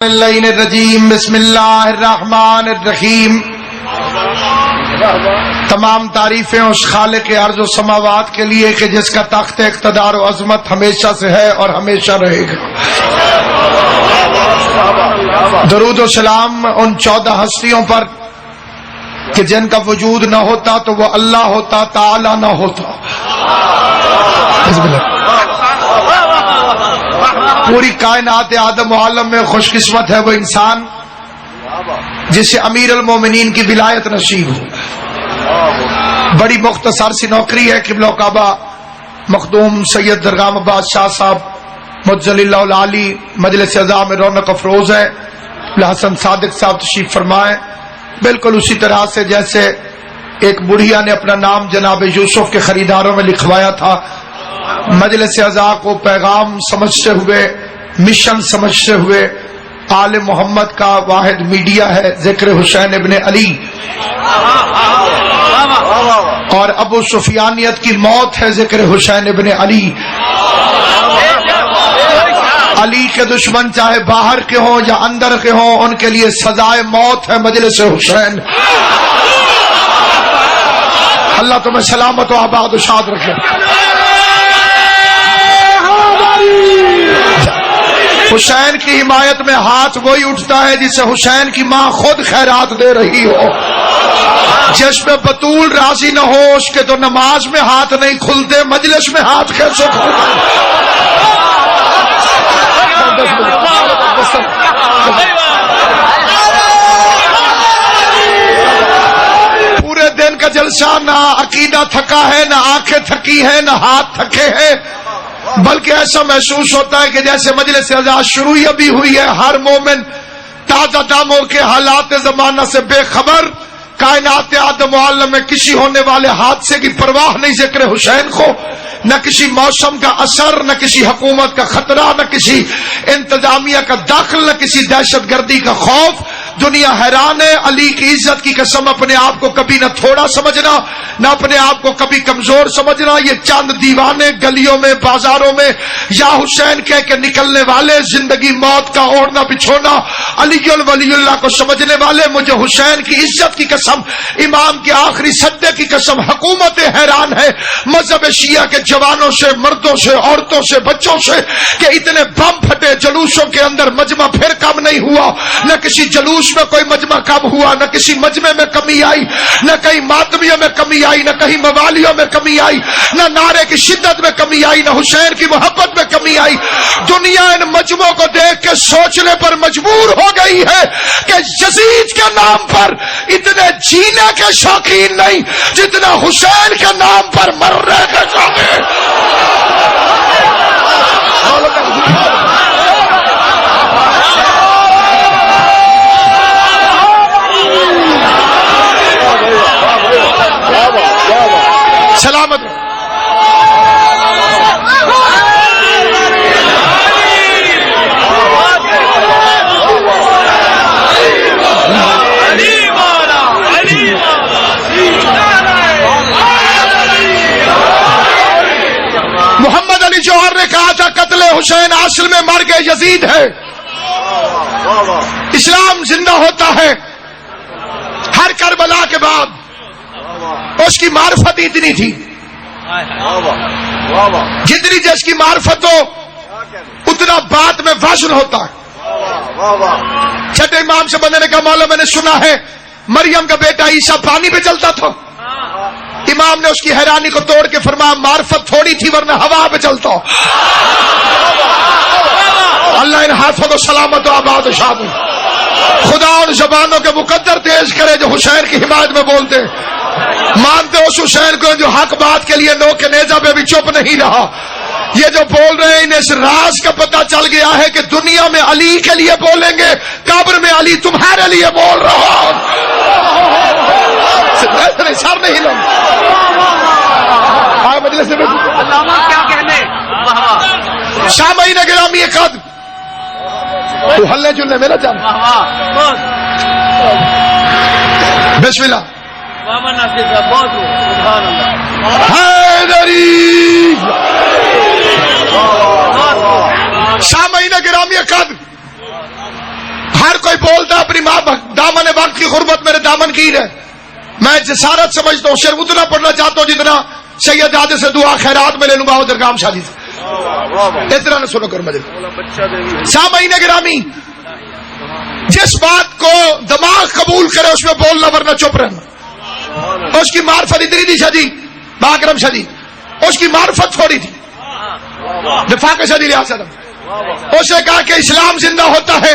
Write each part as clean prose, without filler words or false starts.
الرجیم بسم اللہ الرحمن الرحیم۔ تمام تعریفیں اس خالق ارض و سماوات کے لیے کہ جس کا تخت اقتدار و عظمت ہمیشہ سے ہے اور ہمیشہ رہے گا۔ درود و سلام ان 14 ہستیوں پر کہ جن کا وجود نہ ہوتا تو وہ اللہ ہوتا، تعالی نہ ہوتا۔ پوری کائنات آدم و عالم میں خوش قسمت ہے وہ انسان جسے امیر المومنین کی ولایت نصیب ہو۔ بڑی مختصر سی نوکری ہے قبلہ کعبہ مخدوم سید درگاہ عباس شاہ صاحب مجل اللہ العالی مجلس اعضاء میں رونق افروز ہے۔ حسن صادق صاحب تشریف فرمائیں۔ بالکل اسی طرح سے جیسے ایک بڑھیا نے اپنا نام جناب یوسف کے خریداروں میں لکھوایا تھا، مجلس اعضاء کو پیغام سمجھتے ہوئے، مشن سمجھتے ہوئے، آل محمد کا واحد میڈیا ہے ذکر حسین ابن علی، اور ابو سفیانیت کی موت ہے ذکر حسین ابن علی۔ علی کے دشمن چاہے باہر کے ہوں یا اندر کے ہوں، ان کے لیے سزائے موت ہے مجلس حسین۔ اللہ تمہیں سلامت و آباد و شاد رکھے۔ حسین کی حمایت میں ہاتھ وہی اٹھتا ہے جسے حسین کی ماں خود خیرات دے رہی ہو۔ جس میں بطول راضی نہ ہو اس کے تو نماز میں ہاتھ نہیں کھلتے، مجلس میں ہاتھ کیسے کھلتے؟ پورے دن کا جلسہ نہ عقیدہ تھکا ہے، نہ آنکھیں تھکی ہے، نہ ہاتھ تھکے ہیں، بلکہ ایسا محسوس ہوتا ہے کہ جیسے مجلس اعضاء شروع ابھی ہوئی ہے۔ ہر مومن تازہ دم ہو کے حالات زمانہ سے بے خبر، کائنات آدم و عالم میں کسی ہونے والے حادثے کی پرواہ نہیں ذکر حسین کو، نہ کسی موسم کا اثر، نہ کسی حکومت کا خطرہ، نہ کسی انتظامیہ کا دخل، نہ کسی دہشت گردی کا خوف۔ دنیا حیران ہے۔ علی کی عزت کی قسم اپنے آپ کو کبھی نہ تھوڑا سمجھنا، نہ اپنے آپ کو کبھی کمزور سمجھنا۔ یہ چند دیوانے گلیوں میں بازاروں میں یا حسین کہہ کے نکلنے والے، زندگی موت کا اوڑھنا بچھونا، علی الولی اللہ کو سمجھنے والے، مجھے حسین کی عزت کی قسم، امام کے آخری سجدے کی قسم، حکومت حیران ہے مذہب شیعہ کے جوانوں سے، مردوں سے، عورتوں سے، بچوں سے، کہ اتنے بم پھٹے جلوسوں کے اندر، مجمع پھر کم نہیں ہوا، نہ کسی جلوس میں کوئی مجمع کم ہوا، نہ کسی مجمع میں کمی آئی، نہ کہیں ماتمیوں میں کمی آئی، نہ کہیں موالیوں میں کمی آئی، نہ نعرے کی شدت میں کمی آئی، نہ حسین کی محبت میں کمی آئی۔ دنیا ان مجمعوں کو دیکھ کے سوچنے پر مجبور ہو گئی ہے کہ یزید کے نام پر اتنے جینے کے شوقین نہیں جتنا حسین کے نام پر مرنے کے شوقین۔ سلامت محمد علی جوہر نے کہا تھا قتل حسین اصل میں مرگ یزید ہے، اسلام زندہ ہوتا ہے۔ ہر کربلا کے بعد اس کی معرفت اتنی تھی، جتنی جس کی معرفت ہو اتنا بات میں وزن ہوتا ہے۔ چھٹے امام سے بندے نے کہا مولا میں نے سنا ہے مریم کا بیٹا عیسیٰ پانی پہ چلتا تھا۔ امام نے اس کی حیرانی کو توڑ کے فرمایا معرفت تھوڑی تھی ورنہ ہوا پہ چلتا۔ اللہ ان ہاتھوں کو سلامت و آباد و شاد۔ خدا ان زبانوں کے مقدر تیز کرے جو حسین کی حمایت میں بولتے، مانتے اس حسین کو جو حق بات کے لیے نو کے نیزہ پہ بھی چپ نہیں رہا۔ یہ جو بول رہے ہیں انہیں اس راز کا پتہ چل گیا ہے کہ دنیا میں علی کے لیے بولیں گے، قبر میں علی تمہارے لیے بول رہا ہوں۔ سر نہیں لوں مجلس میں کیا کہنے۔ سامعین گرامی قدر، تو ہلنے جلنے میرا جان، بسم اللہ۔ حیدری سامعین گرامی قدر، اپنی ماں دامن وقت کی غربت میرے دامن کی رہے. میں جسارت سمجھتا ہوں، صرف اتنا پڑھنا چاہتا ہوں جتنا سید عادل سے دعا خیرات میں لے لوں گا درگام شادی سے. اتنا نہ سنو کر مجھے. سامعین گرامی، جس بات کو دماغ قبول کرے اس میں بولنا ورنہ چپ رہنا. اس کی معرفت اتنی تھی شادی باکرم شادی، اس کی معرفت تھوڑی تھی. وفاق شادی لحاظ اس نے کہا کہ اسلام زندہ ہوتا ہے.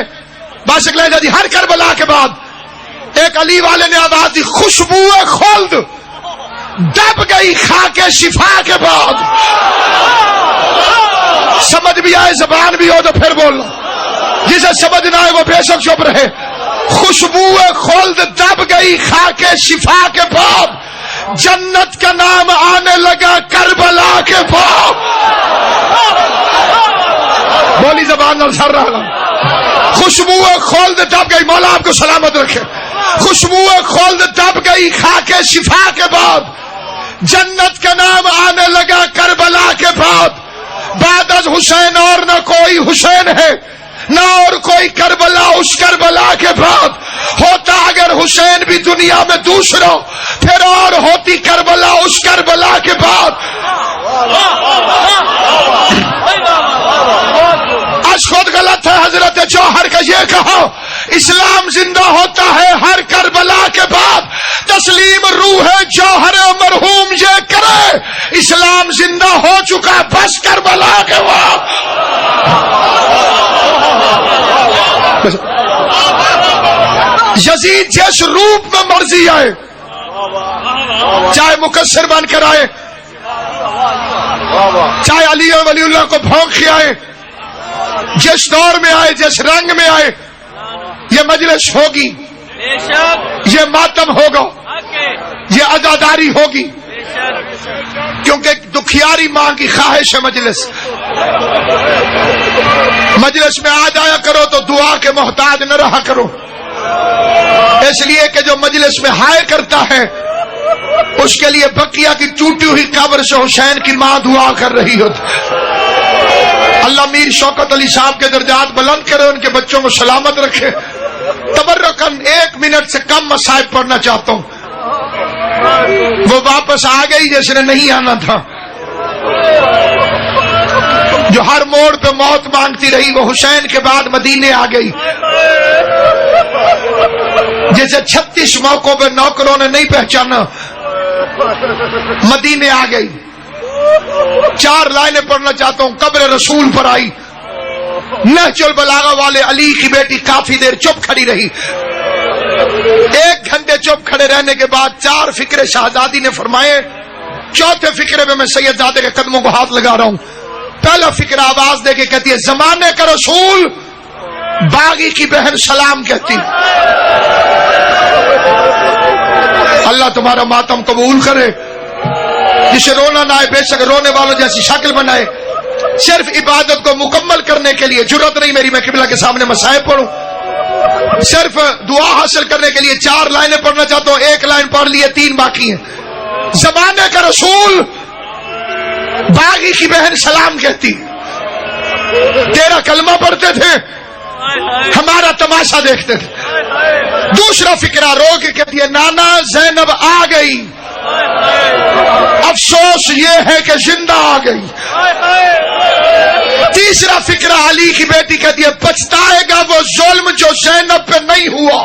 باشکلہ شادی ہر کربلا کے بعد ایک علی والے نے آواز دی، خوشبو خلد دب گئی خاک شفا کے بعد. سمجھ بھی آئے زبان بھی ہو تو پھر بولنا، جسے سمجھ نہ آئے وہ بے شک چپ رہے. خوشبو خلد دب گئی خاک شفا کے بعد، جنت کا نام آنے لگا کربلا کے بعد. بولی زبان نہ سر رہا. خوشبو خلد دب گئی، مولا آپ کو سلامت رکھے. خوشبو خلد دب گئی خاک شفا کے بعد، جنت کا نام آنے لگا کربلا کے بعد. بعد از حسین اور نہ کوئی حسین ہے، نہ اور کوئی کربلا اس کربلا کے بعد. ہوتا اگر حسین بھی دنیا میں دوسرا، پھر اور ہوتی کربلا اس کربلا کے بعد. آج خود غلط ہے. حضرت جوہر کا یہ کہا اسلام زندہ ہوتا ہے ہر کربلا کے بعد. تسلیم روح جوہر مرحوم یہ کرے، اسلام زندہ ہو چکا بس کربلا کے بعد. یزید جس روپ میں مرضی آئے، چاہے مقصر بن کر آئے، چاہے علی ولی اللہ کو بھونک کے آئے، جس دور میں آئے، جس رنگ میں آئے، یہ مجلس ہوگی، یہ ماتم ہوگا، یہ عزاداری ہوگی، کیونکہ دکھیاری ماں کی خواہش ہے. مجلس میں آ جایا کرو تو دعا کے محتاج نہ رہا کرو. اس لیے کہ جو مجلس میں ہائے کرتا ہے اس کے لیے بقیہ کی ٹوٹی ہوئی قبر سے حسین کی ماں دعا کر رہی ہوتی. اللہ میر شوکت علی صاحب کے درجات بلند کرے، ان کے بچوں کو سلامت رکھے. تبرکن 1 منٹ سے کم مصائب پڑھنا چاہتا ہوں. وہ واپس آ گئی جس نے نہیں آنا تھا، جو ہر موڑ پہ موت مانگتی رہی، وہ حسین کے بعد مدینے آ گئی. جسے 36 موقعوں پہ نوکروں نے نہیں پہچانا، مدینے آ گئی. 4 لائنیں پڑھنا چاہتا ہوں. قبر رسول پر آئی، نہج البلاغہ والے علی کی بیٹی کافی دیر چپ کھڑی رہی. 1 گھنٹے چپ کھڑے رہنے کے بعد 4 فکرے شہزادی نے فرمائے. 4تھے فکرے میں سید زادے کے قدموں کو ہاتھ لگا رہا ہوں. پہلا فکرہ آواز دے کے کہتی ہے، زمانے کا رسول باغی کی بہن سلام کہتی. اللہ تمہارا ماتم قبول کرے. جسے رونا نہ آئے بے شک رونے والوں جیسی شکل بنائے. صرف عبادت کو مکمل کرنے کے لیے جرت نہیں میری میں قبلہ کے سامنے مصائب پڑھوں. صرف دعا حاصل کرنے کے لیے 4 لائنیں پڑھنا چاہتا ہوں. 1 لائن پڑھ لیے، 3 باقی ہیں. زمانے کا رسول باغی کی بہن سلام کہتی. تیرا کلمہ پڑھتے تھے، ہمارا تماشا دیکھتے تھے. دوسرا فکرہ رو کے کہتی ہے، نانا زینب آ گئی، افسوس یہ ہے کہ زندہ آ گئی. تیسرا فکرہ علی کی بیٹی کہتی ہے، پچھتائے گا وہ ظلم جو زینب پہ نہیں ہوا.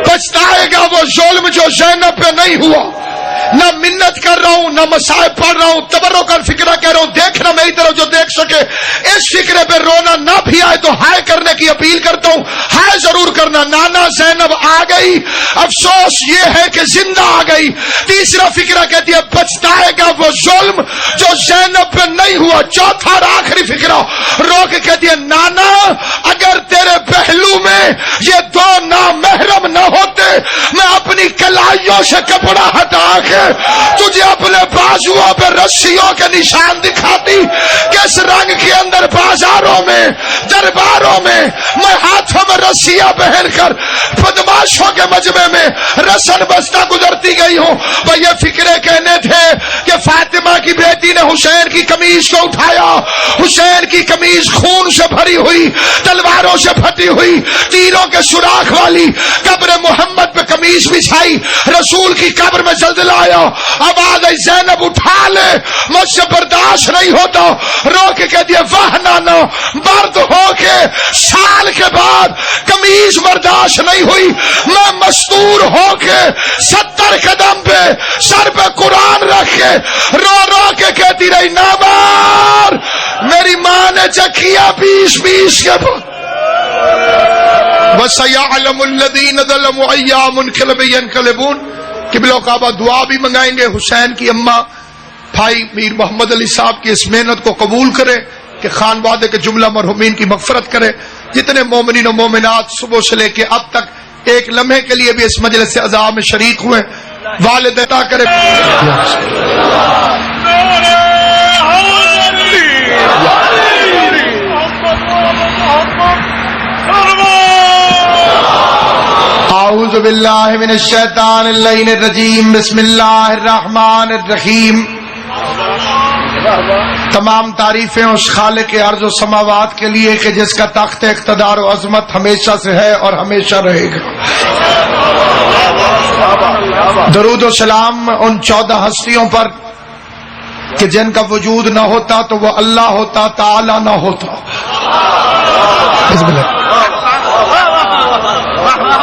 پچھتائے گا وہ ظلم جو زینب پہ نہیں ہوا. نہ منت کر رہا ہوں، نہ مصائب پڑھ رہا ہوں، تبرکن فکرہ کہہ رہا ہوں. دیکھنا میری طرف جو دیکھ سکے. اس فکرے پہ رونا نہ بھی آئے تو ہائے کرنے کی اپیل کرتا ہوں. ہائے ضرور کرنا. نانا زینب آ گئی، افسوس یہ ہے کہ زندہ آ گئی. تیسرا فکرہ کہتی ہے، پچھتائے گا وہ ظلم جو زینب پہ نہیں ہوا. چوتھا اور آخری فکرہ رو کے کہتی ہے، نانا اگر تیرے پہلو میں یہ 2 نامحرم نہ ہوتے، میں اپنی کلائیوں سے کپڑا ہٹا کے تجھے اپنے بازوؤں پہ رسیوں کے نشان دکھاتی. کس رنگ کے اندر بازاروں میں، درباروں میں میں ہاتھوں میں رسیاں پہن کر بدماشوں کے مجمع میں رسن بستہ گزرتی گئی ہوں. وہ یہ فکرے کہنے تھے کہ فاطمہ کی بیٹی نے حسین کی قمیض کو اٹھایا، حسین کی قمیض خون سے بھری ہوئی تلواروں سے پھٹی ہوئی تیروں کے سوراخ والی قبر محمد پہ قمیص بچھائی، رسول کی قبر میں زلزلہ آیا، آواز آئی زینب اٹھا لے، مجھ سے برداشت نہیں ہوتا، رو کے کہہ دیا واہ نانا، مرد ہو کے سال کے بعد قمیص برداشت نہیں ہوئی، میں مستور ہو کے 70 قدم پہ سر پہ قرآن رکھ کے رو رو کے کہتی رہی نامار، میری ماں نے چکھیا 20 کے وَسَيَعْلَمُ الَّذِينَ ظَلَمُوا أَيَّ مُنْقَلَبٍ يَنْقَلِبُونَ۔ قبلہ کعبہ دعا بھی منگائیں گے حسین کی اماں بھائی میر محمد علی صاحب کی اس محنت کو قبول کرے کہ خان وعدے کے جملہ مرحومین کی مغفرت کرے۔ جتنے مومنین و مومنات صبح سے لے کے اب تک ایک لمحے کے لیے بھی اس مجلس اعزاء میں شریک ہوئے، والد عطا کرے۔ اعوذ باللہ من الشیطان اللعین الرجیم، بسم اللہ الرحمن الرحیم۔ تمام تعریفیں اس خالق ارض و سماوات کے لیے کہ جس کا تخت اقتدار و عظمت ہمیشہ سے ہے اور ہمیشہ رہے گا۔ درود و سلام ان 14 ہستیوں پر کہ جن کا وجود نہ ہوتا تو وہ اللہ ہوتا، تعالی نہ ہوتا۔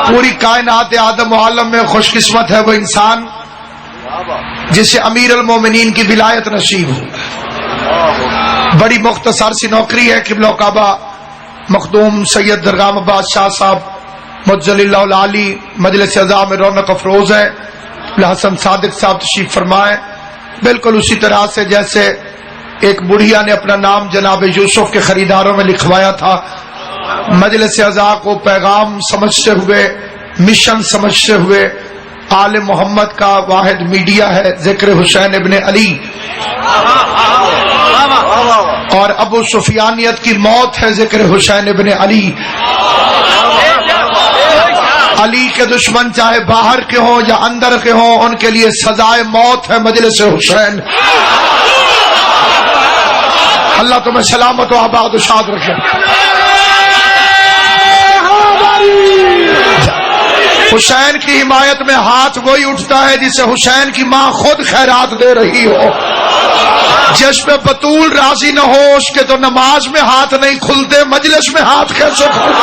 پوری کائنات آدم و عالم میں خوش قسمت ہے وہ انسان جسے امیر المومنین کی ولایت نصیب ہو۔ بڑی مختصر سی نوکری ہے قبلہ کعبہ مخدوم سید درگاہ عباس شاہ صاحب مجل اللہ العالی مجلس اعزاء میں رونق افروز ہے۔ حسن صادق صاحب تشریف فرمائے، بالکل اسی طرح سے جیسے ایک بڑھیا نے اپنا نام جناب یوسف کے خریداروں میں لکھوایا تھا۔ مجلس اعزاء کو پیغام سمجھتے ہوئے، مشن سمجھتے ہوئے، آل محمد کا واحد میڈیا ہے ذکر حسین ابن علی، اور ابو سفیانیت کی موت ہے ذکر حسین ابن علی۔ علی کے دشمن چاہے باہر کے ہوں یا اندر کے ہوں، ان کے لیے سزائے موت ہے مجلس حسین۔ اللہ تمہیں سلامت و آباد و شاد رکھے۔ حسین کی حمایت میں ہاتھ وہی اٹھتا ہے جسے حسین کی ماں خود خیرات دے رہی ہو۔ جس پہ بطول راضی نہ ہو اس کے تو نماز میں ہاتھ نہیں کھلتے، مجلس میں ہاتھ کیسے کھلتے؟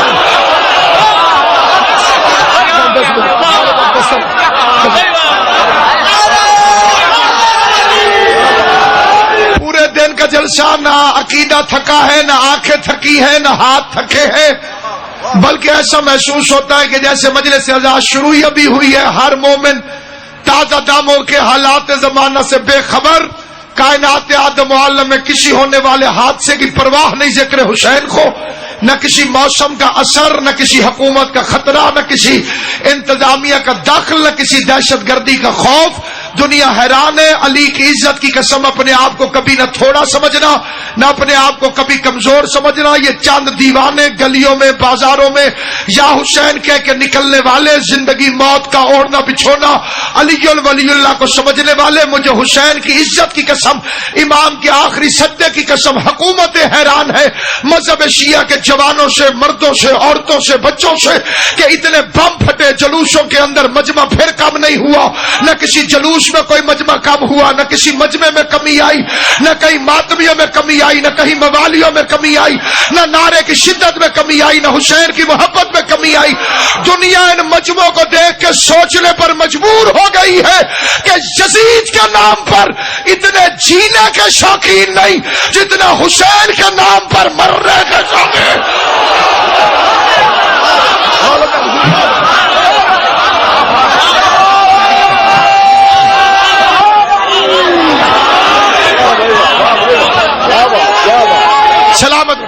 پورے دن کا جلسہ نہ عقیدہ تھکا ہے، نہ آنکھیں تھکی ہے، نہ ہاتھ تھکے ہیں، بلکہ ایسا محسوس ہوتا ہے کہ جیسے مجلس اعزاز شروع ابھی ہوئی ہے۔ ہر مومن تازہ دم ہو کے حالات زمانہ سے بے خبر، کائنات آدم و عالم میں کسی ہونے والے حادثے کی پرواہ نہیں ذکر حسین کو، نہ کسی موسم کا اثر، نہ کسی حکومت کا خطرہ، نہ کسی انتظامیہ کا دخل، نہ کسی دہشت گردی کا خوف۔ دنیا حیران ہے۔ علی کی عزت کی قسم اپنے آپ کو کبھی نہ تھوڑا سمجھنا، نہ اپنے آپ کو کبھی کمزور سمجھنا۔ یہ چند دیوانے گلیوں میں بازاروں میں یا حسین کہہ کے نکلنے والے، زندگی موت کا اوڑھنا بچھونا، علی ولی اللہ کو سمجھنے والے، مجھے حسین کی عزت کی قسم، امام کے آخری سجدے کی قسم، حکومت حیران ہے مذہب شیعہ کے جوانوں سے، مردوں سے، عورتوں سے، بچوں سے، کہ اتنے بم پھٹے جلوسوں کے اندر، مجمع پھر کم نہیں ہوا، نہ کسی جلوس میں کوئی مجمع کم ہوا، نہ کسی مجمع میں کمی آئی، نہ کہیں ماتمیوں میں کمی آئی، نہ کہیں موالیوں میں کمی آئی، نہ نعرے کی شدت میں کمی آئی، نہ حسین کی محبت میں کمی آئی۔ دنیا ان مجمعوں کو دیکھ کے سوچنے پر مجبور ہو گئی ہے کہ یزید کے نام پر اتنے جینے کے شوقین نہیں جتنا حسین کے نام پر مرنے کے شوقین۔ سلامت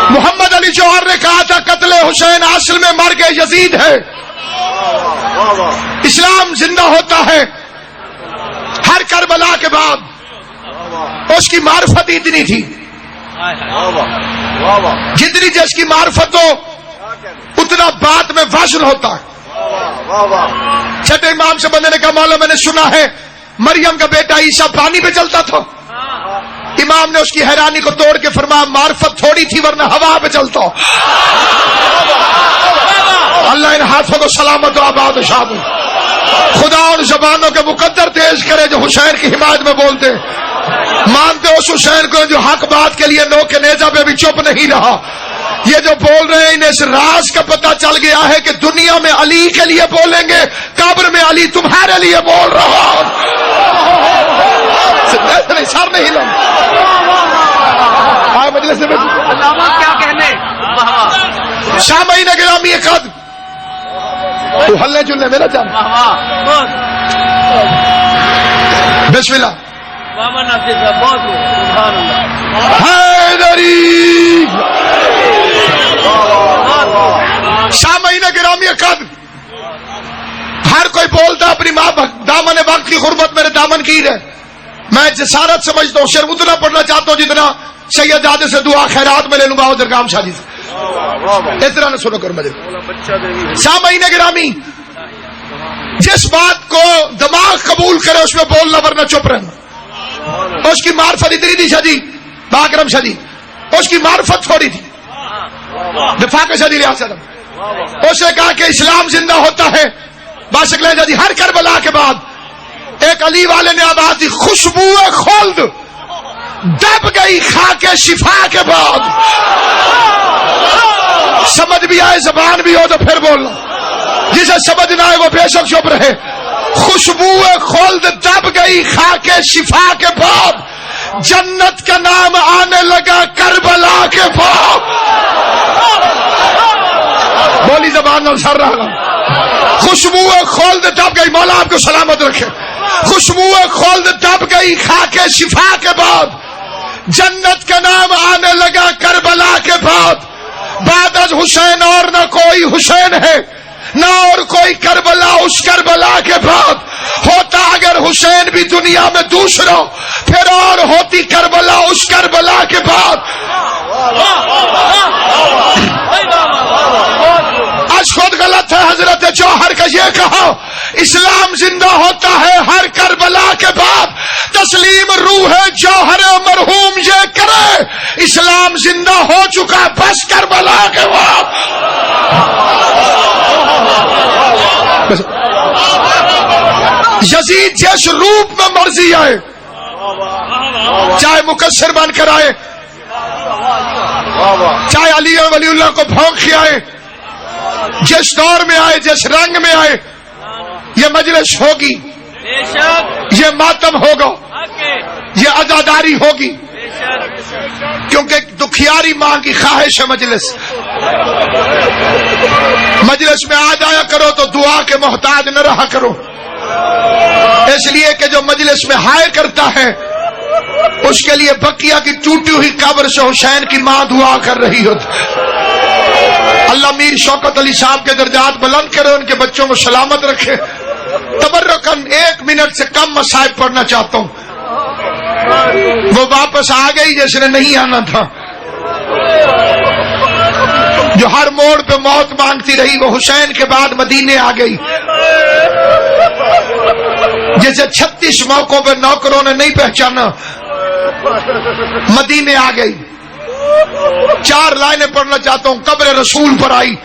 محمد علی جوہر نے کہا تھا قتل حسین اصل میں مرگ یزید ہے، اسلام زندہ ہوتا ہے ہر کربلا کے بعد۔ اس کی معرفت اتنی تھی جتنی جس کی معرفت ہو اتنا بات میں وزن ہوتا ہے. چھٹے امام سے بندے نے کہا مولا میں نے سنا ہے مریم کا بیٹا عیسیٰ پانی پہ چلتا تھا. امام نے اس کی حیرانی کو توڑ کے فرمایا معرفت تھوڑی تھی ورنہ ہوا پہ چلتا. اللہ ان ہاتھوں کو سلامت و آباد و شاد. خدا ان زبانوں کے مقدر تیز کرے جو حسین کی حمایت میں بولتے. مانتے اس حسین کو جو حق بات کے لیے نو کے نیزہ پہ بھی چپ نہیں رہا. یہ جو بول رہے ہیں انہیں اس راز کا پتہ چل گیا ہے کہ دنیا میں علی کے لیے بولیں گے, قبر میں علی تمہارے لیے بول رہا ہوں. سر نہیں ہلا مجلس میں کیا کہنے. سامعین گرامی قدر تو ہلنے چلنے میرا جان بسم اللہ حیدری. سامعین گرامی قدر ہر کوئی بولتا اپنی ماں دامن وقت کی غربت میرے دامن کی ہے. میں جسارت سمجھتا ہوں صرف اتنا پڑھنا چاہتا ہوں جتنا سید دادے سے دعا خیرات میں لے لوں گا ادھر کام شادی سے. اس طرح نہ سنو کر مجھے. سامعین گرامی جس بات کو دماغ قبول کرے اس میں بولنا ورنہ چپ رہنا. اس کی معرفت اتنی تھی شادی باکرم شادی, اس کی معرفت تھوڑی تھی. وفاق شادی لحاظ اس نے کہا کہ اسلام زندہ ہوتا ہے باشکلیں جادی. ہر کربلا کے بعد ایک علی والے نے آواز دی خوشبو خلد دب گئی خاک شفا کے بعد. سمجھ بھی آئے زبان بھی ہو تو پھر بولنا, جسے سمجھ نہ آئے وہ بے شک چپ رہے. خوشبو خلد دب گئی خاک شفا کے بعد, جنت کا نام آنے لگا کربلا کے بعد. بولی زبان نہ سر رہا. خوشبو خلد دب گئی, مولا آپ کو سلامت رکھے. خوشبو خلد دب گئی خاک شفا کے بعد, جنت کا نام آنے لگا کربلا کے بعد. بعد از حسین اور نہ کوئی حسین ہے نہ اور کوئی کربلا اس کربلا کے بعد. ہوتا اگر حسین بھی دنیا میں دوسرا پھر اور ہوتی کربلا اس کربلا کے بعد. آج خود غلط ہے حضرت جوہر کا یہ کہا اسلام زندہ ہوتا ہے ہر کربلا کے بعد. تسلیم روح جوہر مرحوم یہ کرے اسلام زندہ ہو چکا بس کربلا کے بعد. یزید جس روپ میں مرضی آئے چاہے مقصر بن کر آئے چاہے علی ولی اللہ کو بھونک کے آئے, جس دور میں آئے جس رنگ میں آئے, یہ مجلس ہوگی, یہ ماتم ہوگا, یہ عزاداری ہوگی, کیونکہ دکھیاری ماں کی خواہش ہے. مجلس میں آ جایا کرو تو دعا کے محتاج نہ رہا کرو, اس لیے کہ جو مجلس میں ہائے کرتا ہے اس کے لیے بقیہ کی ٹوٹی ہوئی قبر سے حسین کی ماں دعا کر رہی ہوتی. اللہ میر شوکت علی صاحب کے درجات بلند کرے, ان کے بچوں کو سلامت رکھے. تبرکن 1 منٹ سے کم مصائب پڑھنا چاہتا ہوں. وہ واپس آ گئی جس نے نہیں آنا تھا, جو ہر موڑ پہ موت مانگتی رہی وہ حسین کے بعد مدینے آ گئی. جسے 36 موقعوں پہ نوکروں نے نہیں پہچانا مدینے آ گئی. 4 لائنیں پڑھنا چاہتا ہوں. قبر رسول پر آئی,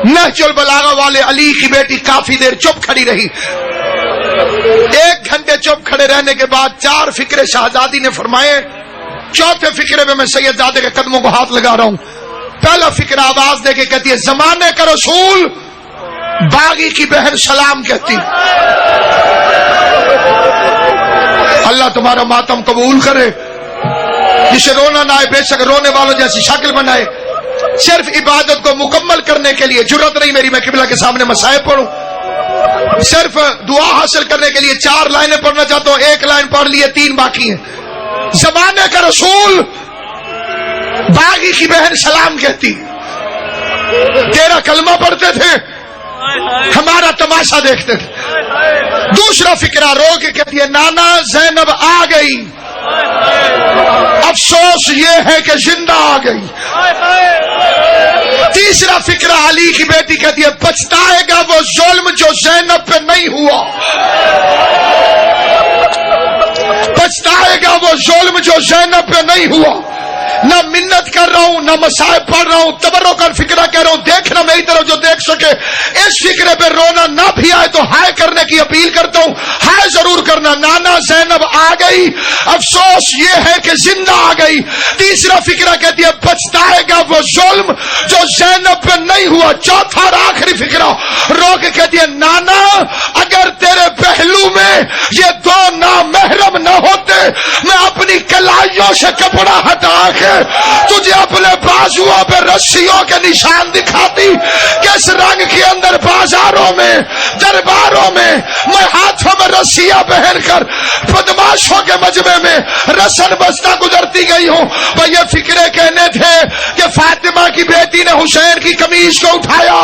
نہج البلاغہ والے علی کی بیٹی کافی دیر چپ کھڑی رہی. 1 گھنٹے چپ کھڑے رہنے کے بعد 4 فکرے شہزادی نے فرمائے. 4تھے فکرے میں سید زادے کے قدموں کو ہاتھ لگا رہا ہوں. پہلا فکر آواز دے کے کہتی ہے زمانے کا رسول باغی کی بہن سلام کہتی. اللہ تمہارا ماتم قبول کرے. جسے رونا نہ آئے بے شک رونے والوں جیسی شکل بنائے. صرف عبادت کو مکمل کرنے کے لیے جرت نہیں میری میں قبلہ کے سامنے مسائب پڑھوں. صرف دعا حاصل کرنے کے لیے 4 لائنیں پڑھنا چاہتا ہوں. 1 لائن پڑھ لیے 3 باقی ہیں. زمانے کا رسول باغی کی بہن سلام کہتی. تیرا کلمہ پڑھتے تھے, ہمارا تماشا دیکھتے تھے. دوسرا فکرہ رو کے کہتی ہے نانا زینب آ گئی. افسوس یہ ہے کہ زندہ آ گئی. تیسرا فکرہ علی کی بیٹی کہتی ہے پچھتائے گا وہ ظلم جو زینب پہ نہیں ہوا. پچھتائے گا وہ ظلم جو زینب پہ نہیں ہوا. نہ منت کر رہا ہوں، نہ مصائب پڑھ رہا ہوں، تبرک کا فکرہ کہہ رہا ہوں. دیکھنا میری طرف جو دیکھ سکے. اس فکرے پہ رونا نہ بھی آئے تو ہائے کرنے کی اپیل کرتا ہوں. ہائے ضرور کرنا. نانا زینب آ گئی، افسوس یہ ہے کہ زندہ آ گئی. تیسرا فکرہ کہتی ہے پچھتائے گا وہ ظلم جو زینب پہ نہیں ہوا. چوتھا اور آخری فکرہ رو کے کہتی ہے نانا اگر تیرے پہلو میں یہ دو نامحرم نہ ہوتے میں اپنی کلائیوں سے کپڑا ہٹا کے تجھے اپنے بازوؤں پہ رسیوں کے نشان دکھاتی. کس رنگ کے اندر بازاروں میں درباروں میں میں ہاتھوں میں رسیاں پہن کر بدماشوں کے مجمع میں رسن بستہ گزرتی گئی ہوں. وہ یہ فکرے کہنے تھے کہ فاطمہ کی بیٹی نے حسین کی قمیض کو اٹھایا.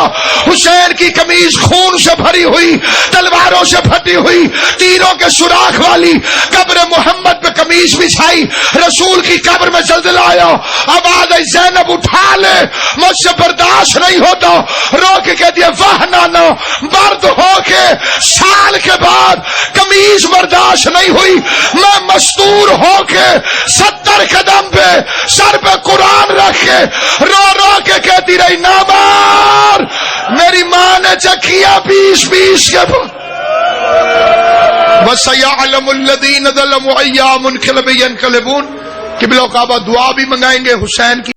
حسین کی قمیض خون سے بھری ہوئی، تلواروں سے پھٹی ہوئی، تیروں کے سوراخ والی قبر محمد پہ قمیض بچھائی. رسول کی قبر میں زلزلہ آیا. اب آ گئی زینب اٹھا لے، مجھ سے برداشت نہیں ہوتا. رو کے کہتی ہے واہ نانا مرد ہو کے سال کے بعد قمیض برداشت نہیں ہوئی. میں مستور ہو کے 70 قدم پہ سر پہ قرآن رکھ کے رو رو کے کہتی رہی نامار میری ماں نے چکھیا 20 کے وَسَيَعْلَمُ الَّذِينَ ظَلَمُوا أَيَّ مُنْقَلَبٍ يَنْقَلِبُونَ. قبلہ کعبہ دعا بھی منگائیں گے حسین کی.